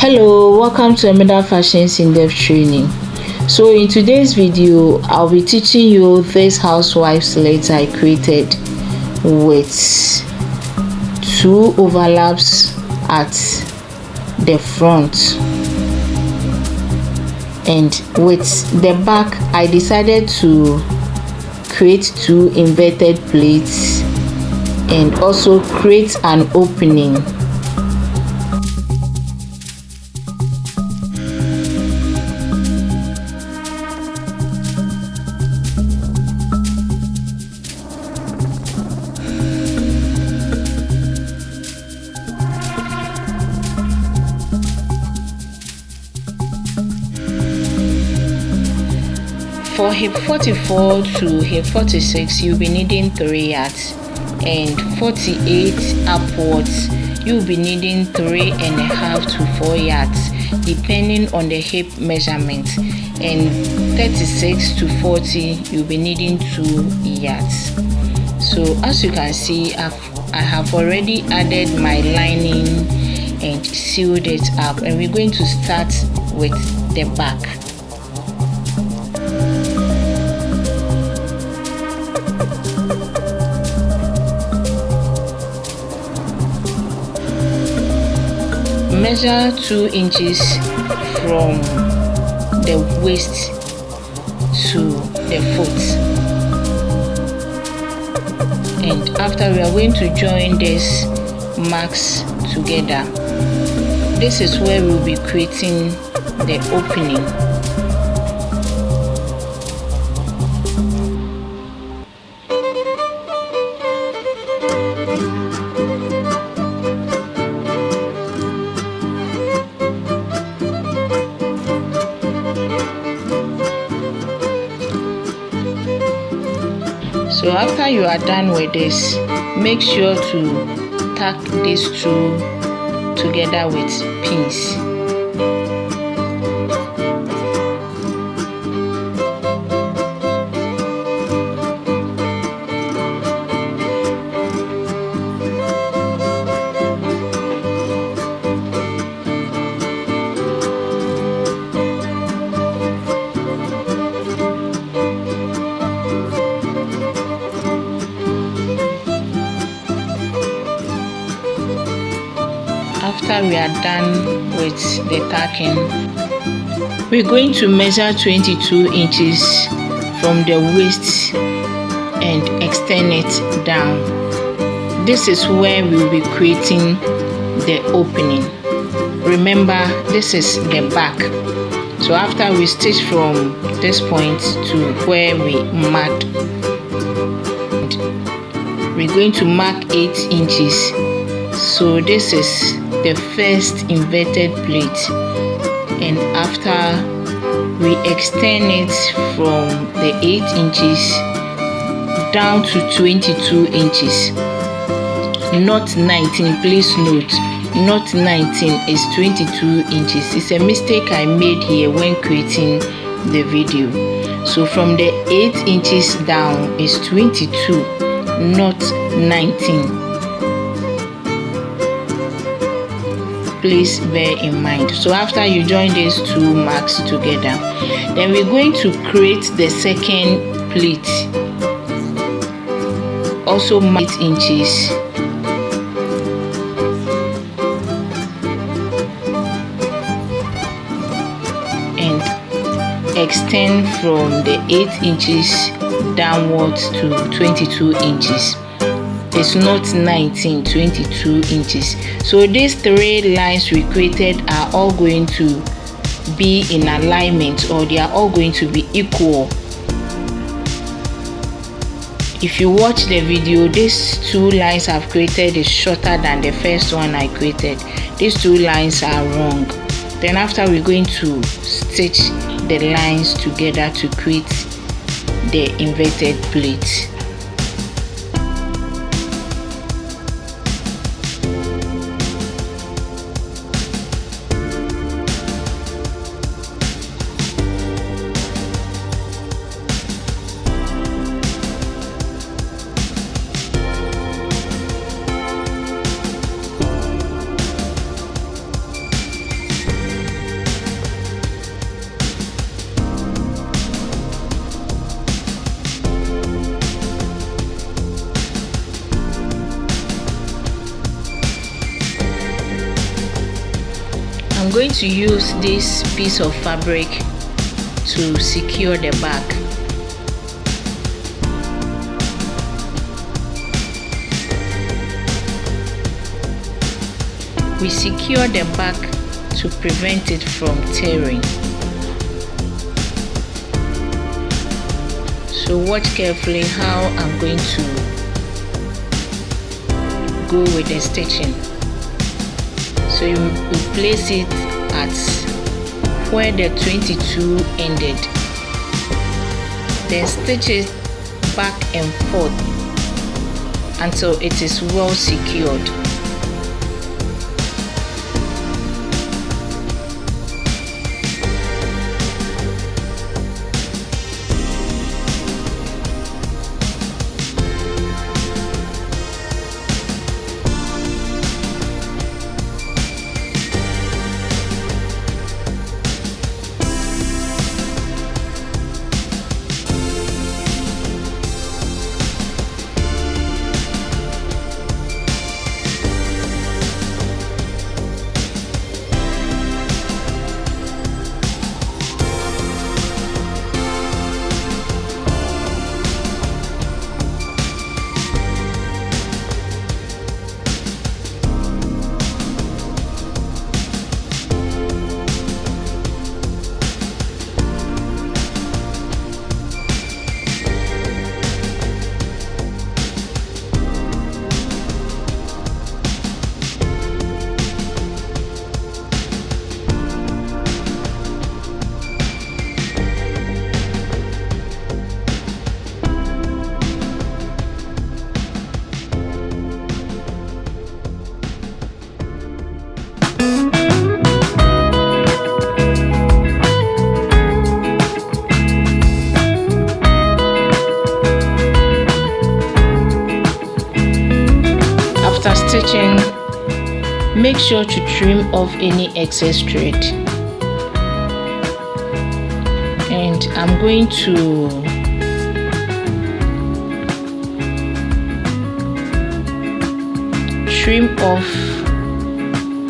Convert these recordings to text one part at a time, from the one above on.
Hello, welcome to Emedaj Fashion's in-depth training. So in today's video, I'll be teaching you this housewife slit I created with two overlaps at the front, and with the back I decided to create two inverted pleats and also create an opening. For hip 44 to hip 46, you'll be needing 3 yards, and 48 upwards, you'll be needing 3.5 to 4 yards, depending on the hip measurement, and 36 to 40, you'll be needing 2 yards. So as you can see, I have already added my lining and sealed it up, and we're going to start with the back. Measure 2 inches from the waist to the foot, and after we are going to join these marks together. This is where we'll be creating the opening. So after you are done with this, make sure to tack these two together with pins. After we are done with the tacking, we're going to measure 22 inches from the waist and extend it down. This is where we'll be creating the opening. Remember, this is the back. So after we stitch from this point to where we marked, we're going to mark 8 inches. So this is the first inverted pleat, and after we extend it from the 8 inches down to 22 inches, not 19. Please note, not 19 is 22 inches. It's a mistake I made here when creating the video. So from the 8 inches down is 22, not 19. Please bear in mind. So after you join these two marks together, then we're going to create the second pleat, also mark 8 inches, and extend from the 8 inches downwards to 22 inches. It's not 19, 22 inches. So these 3 lines we created are all going to be in alignment, or they are all going to be equal. If you watch the video, these 2 lines I've created is shorter than the first one I created. These 2 lines are wrong. Then after, we're going to stitch the lines together to create the inverted pleat. I'm going to use this piece of fabric to secure the back. We secure the back to prevent it from tearing. So watch carefully how I'm going to go with the stitching. So you place it at where the 22 ended. Then stitch it back and forth until it is well secured. After stitching, make sure to trim off any excess thread, and I'm going to trim off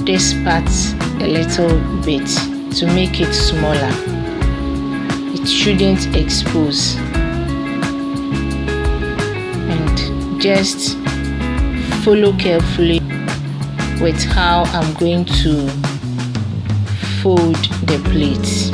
this part a little bit to make it smaller. It shouldn't expose, and just follow carefully with how I'm going to fold the pleats.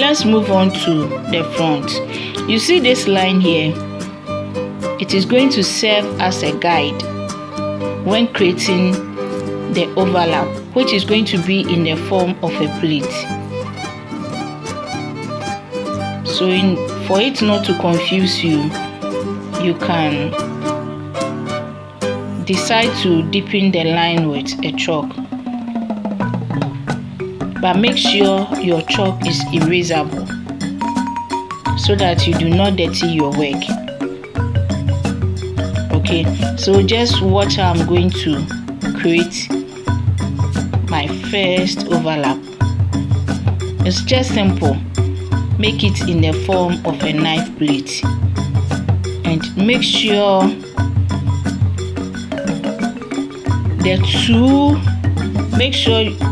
let's move on to the front. You see this line here? It is going to serve as a guide when creating the overlap, which is going to be in the form of a pleat. So for it not to confuse you, you can decide to deepen the line with a chalk, but make sure your chalk is erasable so that you do not dirty your work. Okay, so just watch how I'm going to create my first overlap. It's just simple. Make it in the form of a knife blade, and make sure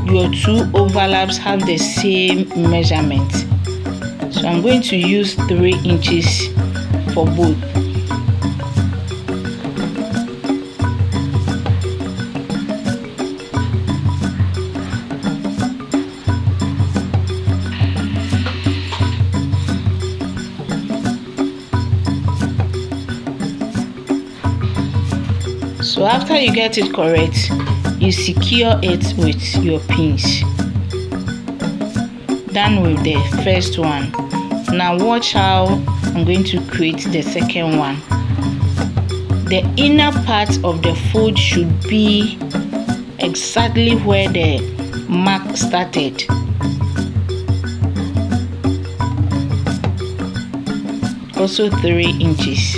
your two overlaps have the same measurement. So I'm going to use 3 inches for both. So after you get it correct, you secure it with your pins. Done with the first one. Now watch how I'm going to create the second one. The inner part of the fold should be exactly where the mark started. Also 3 inches.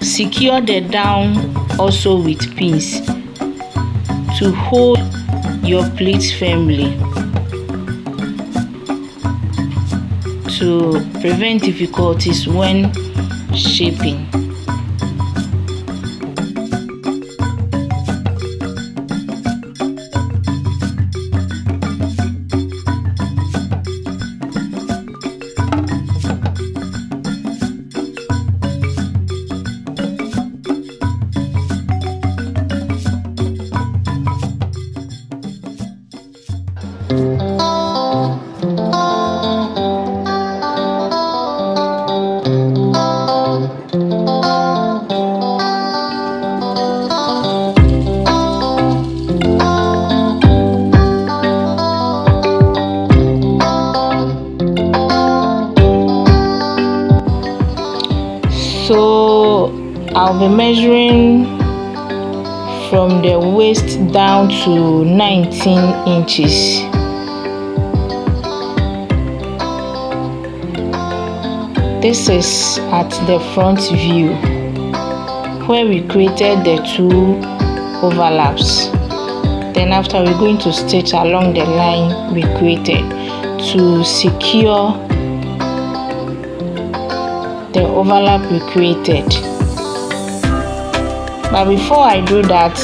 Secure the down also with pins to hold your pleats firmly to prevent difficulties when shaping. So I'll be measuring from the waist down to 19 inches. This is at the front view where we created the 2 overlaps. Then after, we're going to stitch along the line we created to secure the overlap we created. But before I do that,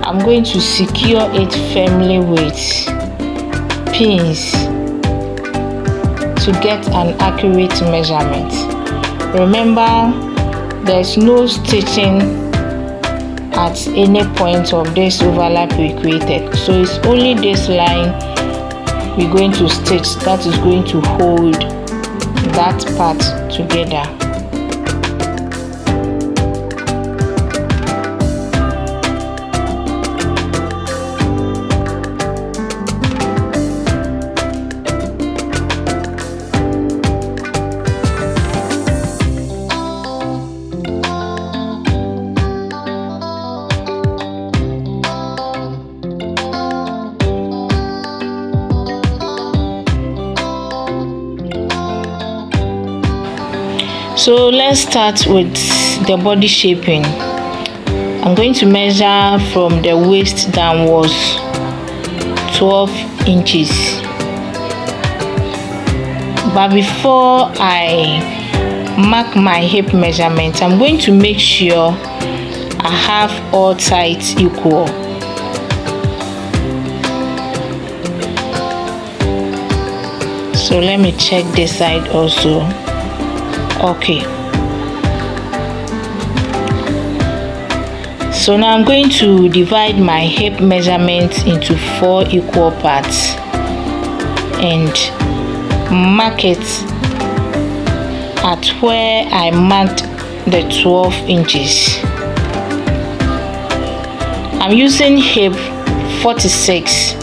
I'm going to secure it firmly with pins to get an accurate measurement. Remember, there's no stitching at any point of this overlap we created, so it's only this line we're going to stitch that is going to hold that part together. So let's start with the body shaping. I'm going to measure from the waist downwards 12 inches. But before I mark my hip measurement, I'm going to make sure I have all sides equal. So let me check this side also. Okay. So now I'm going to divide my hip measurement into 4 equal parts and mark it at where I marked the 12 inches. I'm using hip 46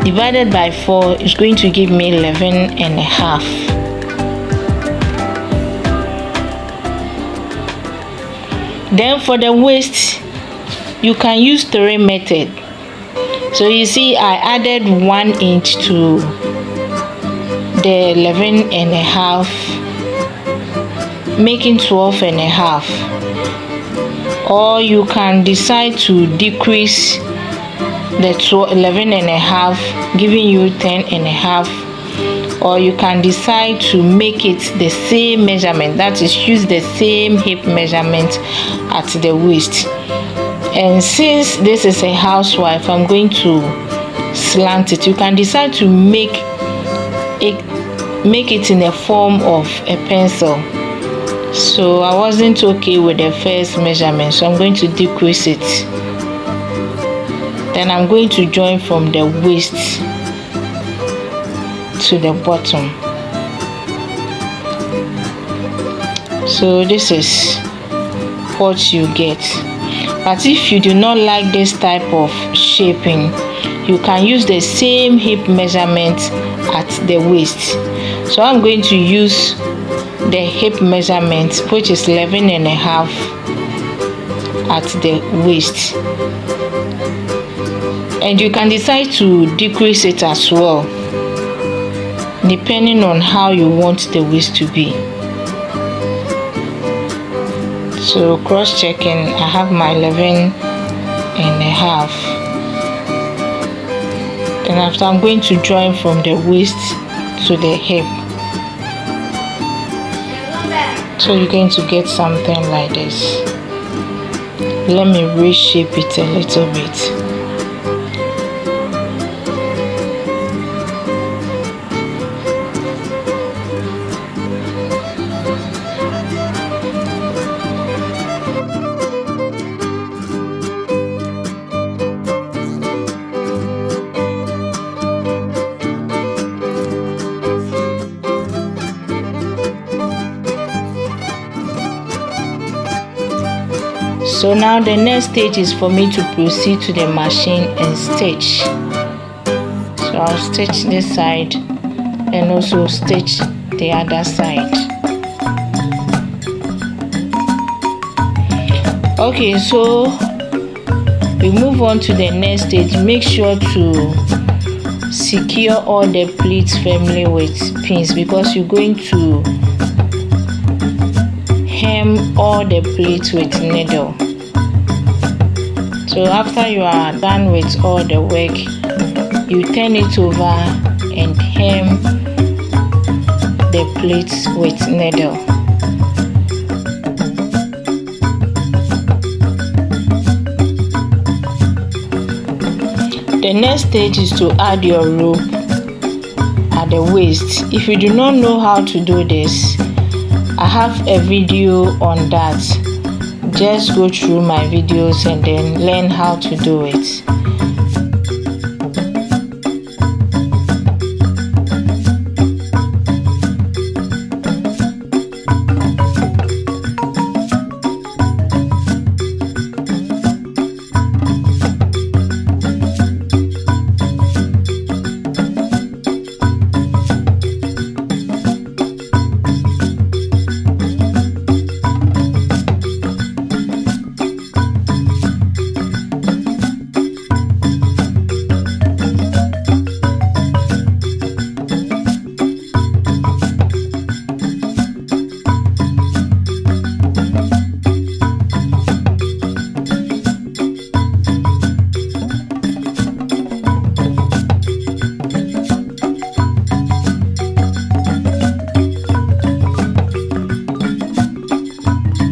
divided by 4 is going to give me 11 and a half. Then for the waist, you can use 3 method. So you see I added 1 inch to the 11 and a half, making 12 and a half. Or you can decide to decrease the 11 and a half, giving you 10 and a half. Or you can decide to make it the same measurement, that is, use the same hip measurement at the waist. And since this is a housewife, I'm going to slant it. You can decide to make it in a form of a pencil. So I wasn't okay with the first measurement, so I'm going to decrease it. Then I'm going to join from the waist to the bottom. So this is what you get. But if you do not like this type of shaping, you can use the same hip measurement at the waist. So I'm going to use the hip measurement, which is 11 and a half at the waist. And you can decide to decrease it as well, depending on how you want the waist to be. So cross-checking, I have my 11 and a half. Then after, I'm going to join from the waist to the hip. So you're going to get something like this. Let me reshape it a little bit. So now the next stage is for me to proceed to the machine and stitch. So I'll stitch this side and also stitch the other side. Okay, so we move on to the next stage. Make sure to secure all the pleats firmly with pins, because you're going to hem all the pleats with needle. So after you are done with all the work, you turn it over and hem the pleats with needle. The next stage is to add your rope at the waist. If you do not know how to do this, I have a video on that. Just go through my videos and then learn how to do it.